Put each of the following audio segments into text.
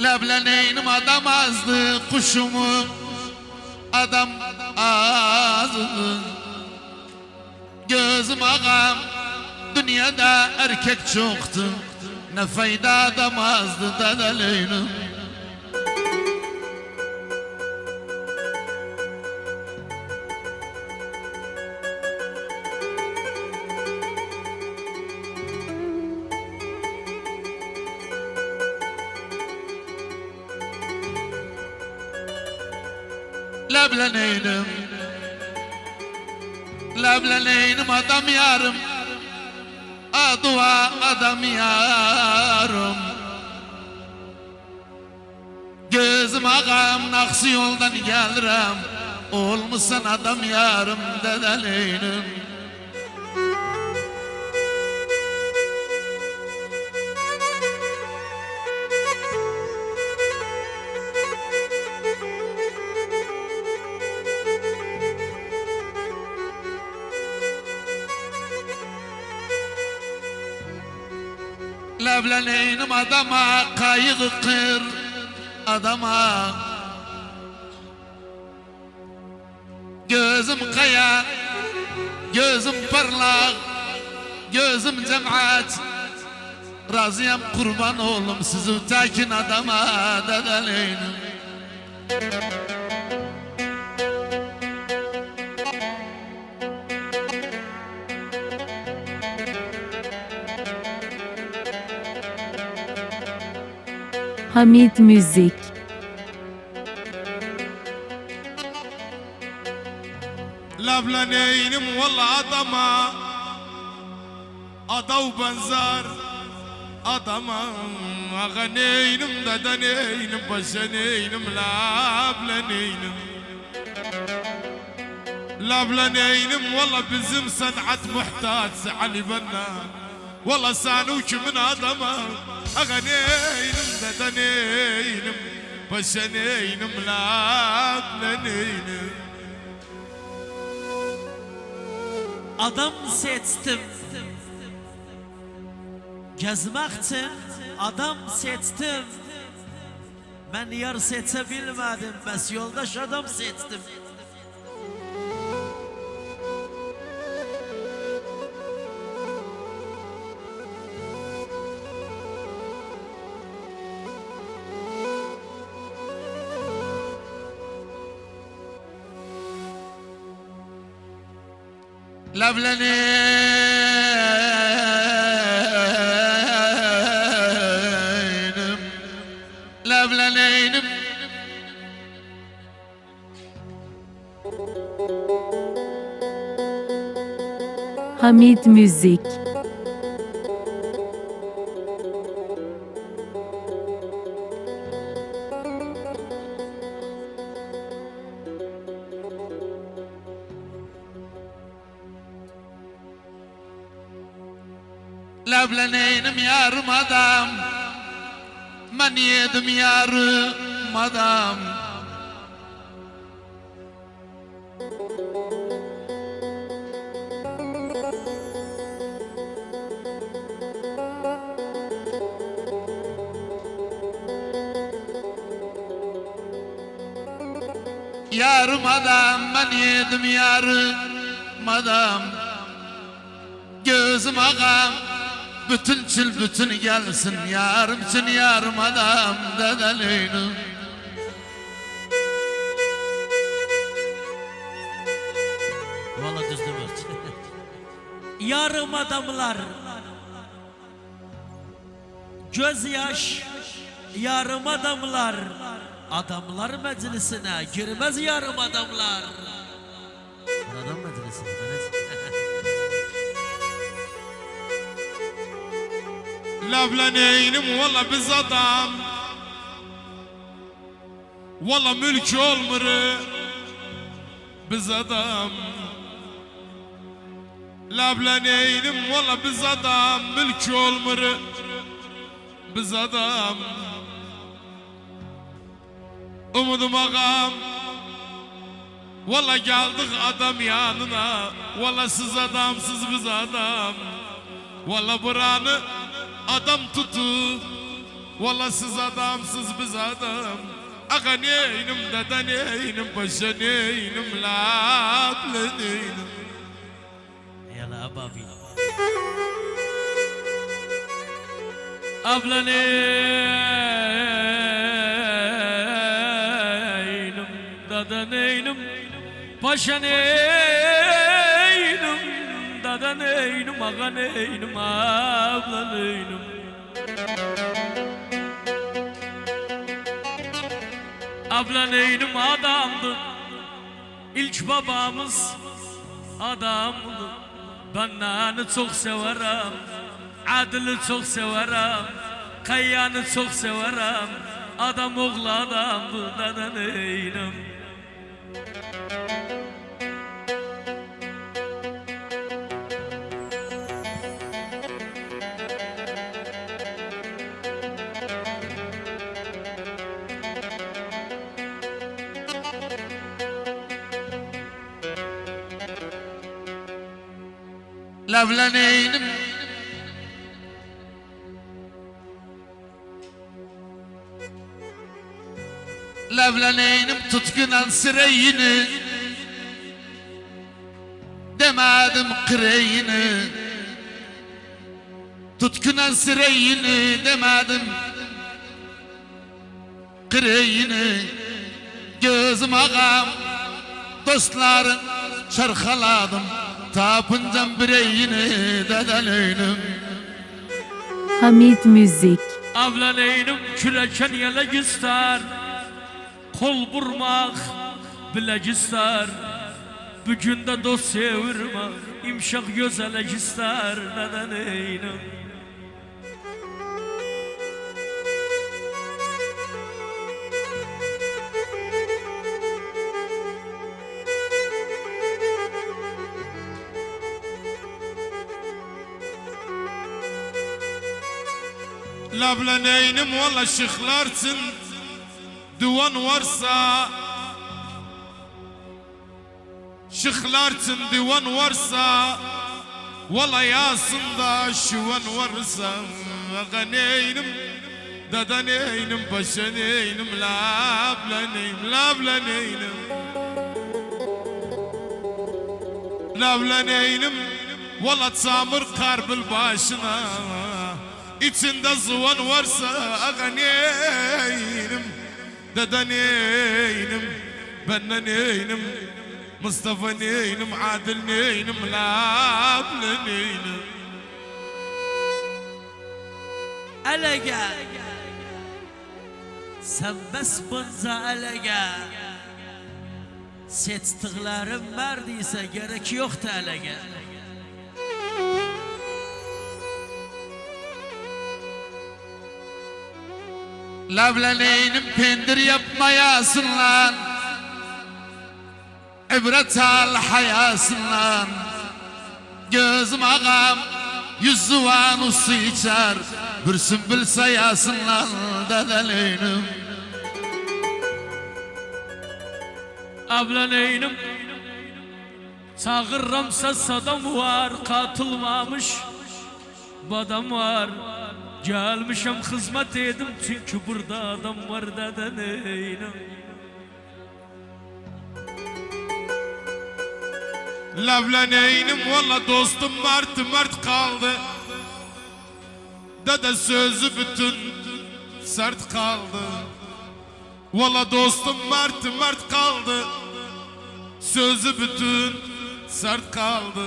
Lebleneynim adam azdı kuşumu adam azdı. Gözüm ağam dünyada erkek çoktu, ne fayda adam azdı dedeleynim. Lebleneynim, lebleneynim adam yarım, dua adam yarım. Gözüm ağam naksı yoldan gelirim, olmuşsan adam yarım dedeleynim. Lebleneynim adama kayığı kır adama. Gözüm kaya, gözüm parlak, gözüm cemaat. Razıyam kurban oğlum sizi tekin adama dedeleynim. Hamid Müzik. Lebleneynim valla adama, adav benzer adama. Ağaneynim dedeneynim başeneynim lebleneynim. Lebleneynim valla bizim sanat muhtaç Ali Benna. Valla sen kimin adama. Ağaneynim dedeneynim başeneynim lebleneynim. Adam seçtim gezmek için, adam seçtim. Ben yar seçebilmedim, bes yoldaş adam seçtim. Lebleneynim, lebleneynim. Hamid Müzik. Lebleneynim yarım adam, ben yedim yarım adam. Yarım adam, ben yedim yarım adam. Gözüm ağam bütün çil bütün gelsin, yarım için yarım adam dedeleynim. Valla düzdür. Yarım adamlar, göz yaş, yarım adamlar. Adamlar meclisine girmez yarım adamlar. Adam meclisine. Lebleneynim valla biz adam, valla mülk olmuru biz adam. Lebleneynim valla biz adam, mülk olmuru biz adam. Umudum ağam, valla geldik adam yanına. Valla siz adamsız biz adam. Valla buranı adam tutup Valla siz adamsız biz adam. Aga neynim dede neynim paşa neynim labla neynim. Yala ababi. Abla neynim, dada neynim, paşa neynim, dada neynim, ağa neynim, abla neynim. Abla neynim adamdı, ilk babamız adamdı. Ben nanı çok severim. Adil'i çok severim, Kayyan'ı çok severim. Adam oğlu adam bu dada neynim. Lavlaneynim Lavlaneynim tutkunan sırayını Demedim kırayını Tutkunan sırayını demedim kırayını Gözüm ağam dostların çarkaladım Tapıncam bireyini dedeleynim Hamid Müzik. Abla neynim küreken yele göster. Kol vurmak bile göster. Bugün de dost sevirme imşak gözele göster dada neynim. Labla neynim valla şıklarsın. Duvan varsa şıklarsın divan varsa valla yasında şuvan varsa aga neynim dada neynim paşa neynim labla neynim labla neynim labla neynim valla çamur karbil başına içinde zıvan varsa aga neynim dada neynim ben neynim Mustafa neynim Adil neynim labla neynim. Ele gel. Sen bes bunca ele gel. Seçtiklerim verdiyse gerek yoktu ele gel. Lavlaneynim pendir yapmayasın lan İbret al hayasın lan Gözüm ağam yüzü van usu içer Bir sümbül sayasın lan dedeleynim Abla neynim çağırramsa sadam var katılmamış badam var. Gelmişim hizmet edim çünkü burada adam var dada neynim. Lavla neynim valla dostum mart kaldı. Dede sözü bütün sert kaldı. Valla dostum mart kaldı. Sözü bütün sert kaldı.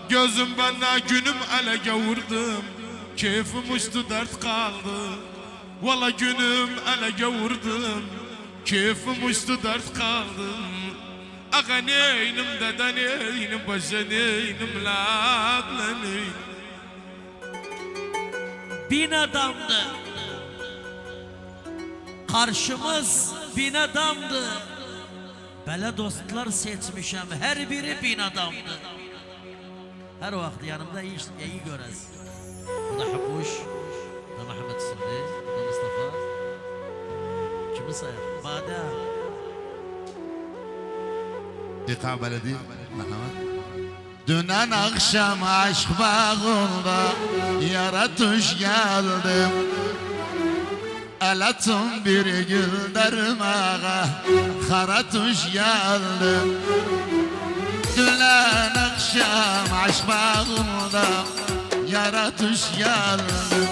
Gözüm bana günüm ele gavurdum. Keyfim uçtu dert kaldı. Valla günüm ele gavurdum. Keyfim uçtu dert kaldı. Aga neynim dede neynim paşa neynim labla neynim. Bin adamdı. Karşımız bin adamdı. Böyle dostlar seçmişim her biri bin adamdı. Her vakit yanımda iyi görez. Bu da Habuş, bu da Mehmet Sırrı, bu da Mustafa. Kimi sayar? Bade. Dika beledi Mehmet Dünen akşam aşk bağında Yara tuş geldim Elatım bir gül dermağa Kara tuş geldim Dülen akşam aşk bağımda Yara tuş geldim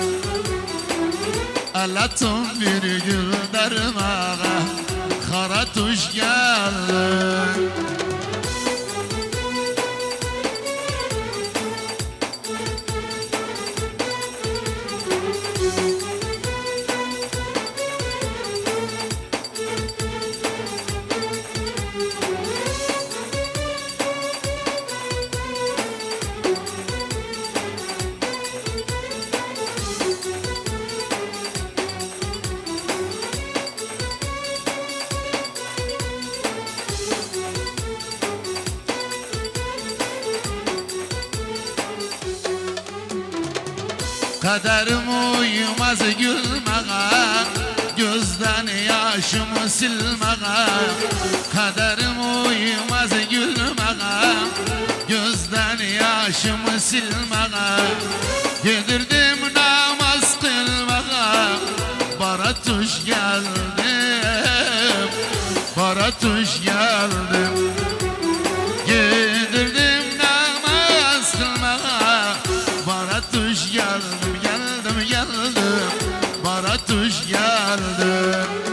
Elatım bir gül dermağa Kara tuş geldim Kaderim uymaz gülmeye Gözden yaşımı silmeye Kaderim uymaz gülmeye Gözden yaşımı silmeye Yedirdim namaz kılmaya Baratuş geldim Baratuş geldim Yedirdim namaz kılmaya Baratuş geldim Baratuş geldim